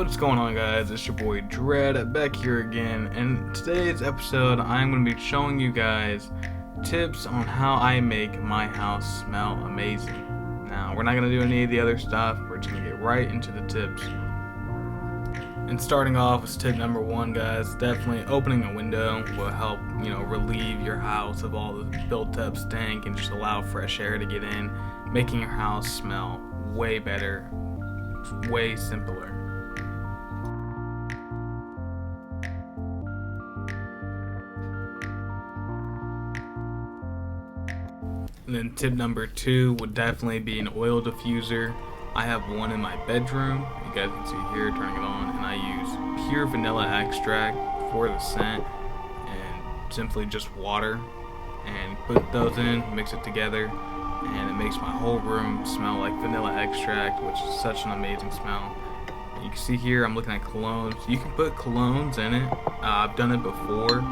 What's going on, guys? It's your boy Dread back here again, and today's episode I'm going to be showing you guys tips on how I make my house smell amazing. Now, we're not going to do any of the other stuff, we're just going to get right into the tips. And starting off with tip number one, guys, definitely opening a window will help, relieve your house of all the built up stank and just allow fresh air to get in, making your house smell way better, way simpler. And then tip number two would definitely be an oil diffuser. I have one in my bedroom. You guys can see here, turning it on, and I use pure vanilla extract for the scent and simply just water, and put those in, mix it together, and it makes my whole room smell like vanilla extract, which is such an amazing smell. You can see here I'm looking at colognes. You can put colognes in it. I've done it before,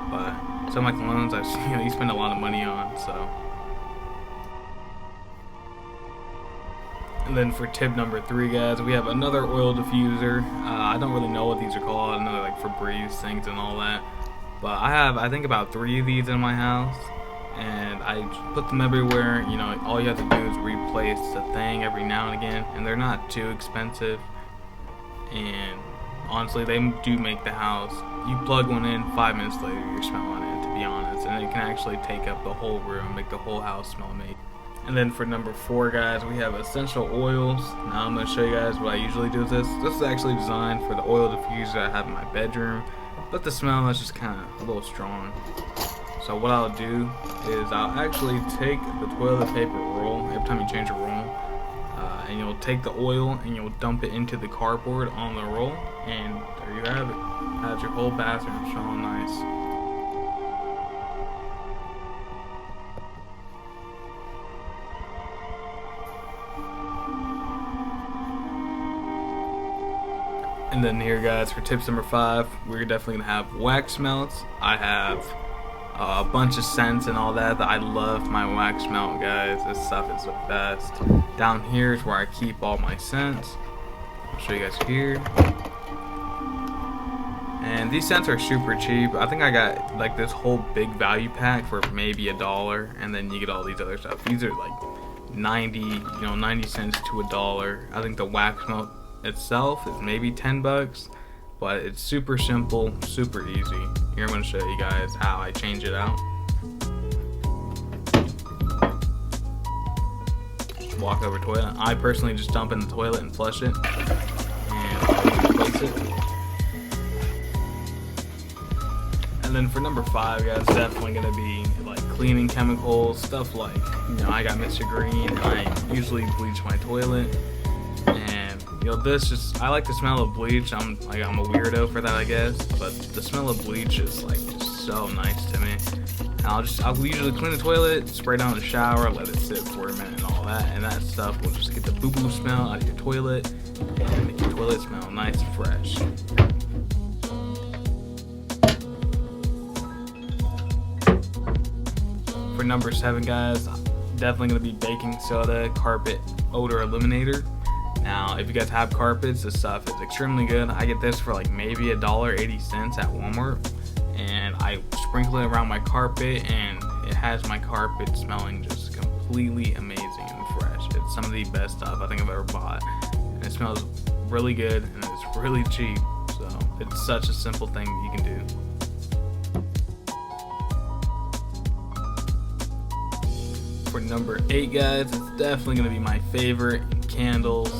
but some of my colognes you spend a lot of money on, so. And then for tip number three, guys, we have another oil diffuser. I don't really know what these are called. Another like Febreze things and all that. But I think about 3 of these in my house, and I put them everywhere. All you have to do is replace the thing every now and again, and they're not too expensive. And honestly, they do make the house. You plug one in, 5 minutes later, you're smelling it, to be honest, and it can actually take up the whole room, make the whole house smell amazing. And then for number 4, guys, we have essential oils. Now I'm going to show you guys what I usually do with this. This is actually designed for the oil diffuser I have in my bedroom, but the smell is just kind of a little strong. So what I'll do is I'll actually take the toilet paper roll every time you change a roll, and you'll take the oil and you'll dump it into the cardboard on the roll, and there you have it. Has your whole bathroom smelling nice. And then here, guys, for tips number 5, we're definitely gonna have wax melts. I have a bunch of scents and all that I love my wax melt, guys. This stuff is the best. Down here is where I keep all my scents. I'll show you guys here. And these scents are super cheap. I think I got like this whole big value pack for maybe $1, and then you get all these other stuff. These are like 90 cents to $1. I think the wax melt itself is maybe $10, but it's super simple, super easy. Here I'm going to show you guys how I change it out. Just walk over toilet. I personally just dump in the toilet and flush it, and I'll replace it. And then for number 5, guys, definitely going to be like cleaning chemicals, stuff like, I got Mr. Green, and I usually bleach my toilet. I like the smell of bleach. I'm a weirdo for that, I guess, but the smell of bleach is like just so nice to me. And I'll usually clean the toilet, spray down the shower, let it sit for a minute and all that, and that stuff will just get the boo-boo smell out of your toilet and make your toilet smell nice and fresh. For number 7, guys, definitely gonna be baking soda carpet odor eliminator. Now, if you guys have carpets, this stuff is extremely good. I get this for like maybe $1.80 at Walmart, and I sprinkle it around my carpet, and it has my carpet smelling just completely amazing and fresh. It's some of the best stuff I think I've ever bought, and it smells really good, and it's really cheap, so it's such a simple thing that you can do. For number 8, guys, it's definitely going to be my favorite, candles.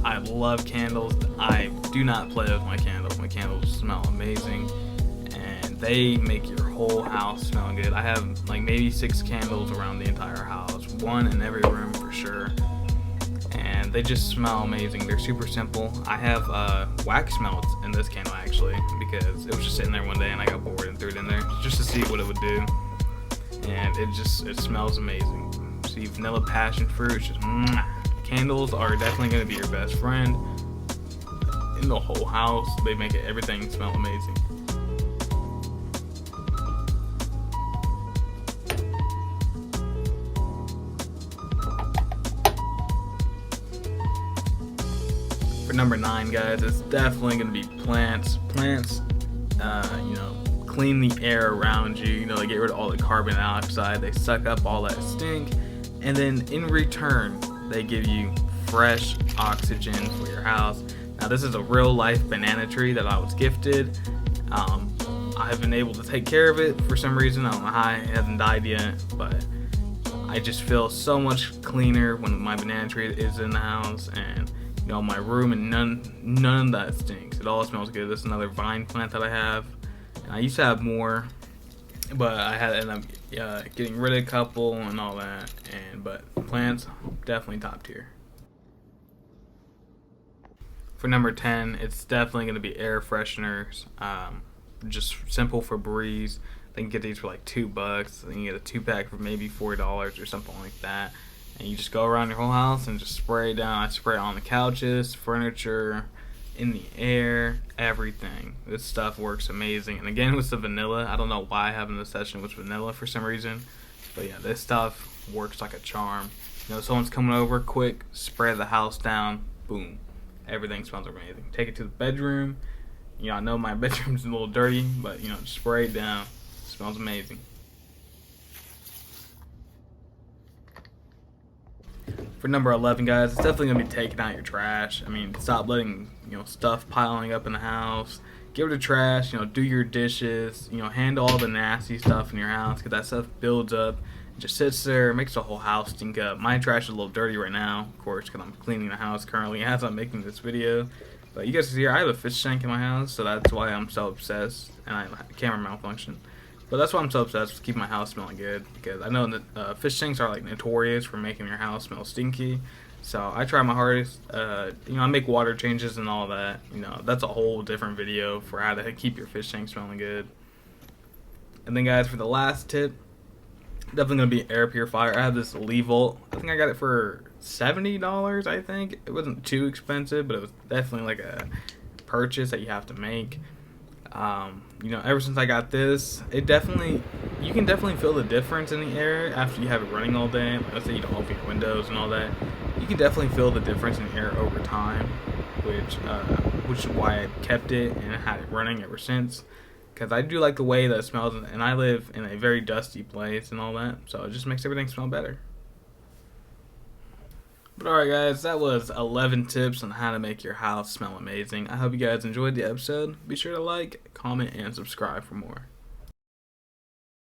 I love candles. I do not play with my candles. My candles smell amazing, and they make your whole house smell good. I have like maybe 6 candles around the entire house, 1 in every room for sure, and they just smell amazing. They're super simple. I have wax melts in this candle actually, because it was just sitting there one day and I got bored and threw it in there just to see what it would do, and it smells amazing. See, vanilla passion fruit, just Candles are definitely going to be your best friend in the whole house. They make everything smell amazing. number 9, guys, it's definitely going to be plants. Plants, clean the air around you. They get rid of all the carbon dioxide. They suck up all that stink. And then in return, they give you fresh oxygen for your house. Now, this is a real life banana tree that I was gifted. I've been able to take care of it for some reason. I don't know how it hasn't died yet, but I just feel so much cleaner when my banana tree is in the house, and my room, and none of that stinks. It all smells good. This is another vine plant that I have. And I used to have more, but I had to end up getting rid of a couple and all that. But plants, definitely top tier. For number 10, it's definitely going to be air fresheners. Just simple Febreze. They can get these for like $2. Then you get a 2-pack for maybe $4 or something like that. And you just go around your whole house and just spray it down. I spray it on the couches, furniture, in the air, everything. This stuff works amazing. And again, with the vanilla, I don't know why I have an obsession with vanilla for some reason. But yeah, this stuff works like a charm. Someone's coming over, quick, spray the house down, boom. Everything smells amazing. Take it to the bedroom. I know my bedroom's a little dirty, but just spray it down. It smells amazing. For number 11, guys, it's definitely gonna be taking out your trash. Stop letting stuff piling up in the house. Get rid of trash. Do your dishes. Handle all the nasty stuff in your house, because that stuff builds up. It just sits there, makes the whole house stink up. My trash is a little dirty right now, of course, because I'm cleaning the house currently as I'm making this video. But you guys can see here, I have a fish tank in my house, so that's why I'm so obsessed. And I have a camera malfunction. But that's why I'm so obsessed with keeping my house smelling good, because I know that fish tanks are like notorious for making your house smell stinky. So I try my hardest. I make water changes and all that. That's a whole different video for how to keep your fish tank smelling good. And then, guys, for the last tip, definitely gonna be air purifier. I have this Levolt. I think I got it for $70. I think it wasn't too expensive, but it was definitely like a purchase that you have to make. Ever since I got this, you can definitely feel the difference in the air after you have it running all day. Let's say you don't open your windows and all that. You can definitely feel the difference in the air over time, which is why I kept it and had it running ever since. Because I do like the way that it smells, and I live in a very dusty place and all that, so it just makes everything smell better. But alright, guys, that was 11 tips on how to make your house smell amazing. I hope you guys enjoyed the episode. Be sure to like, comment, and subscribe for more.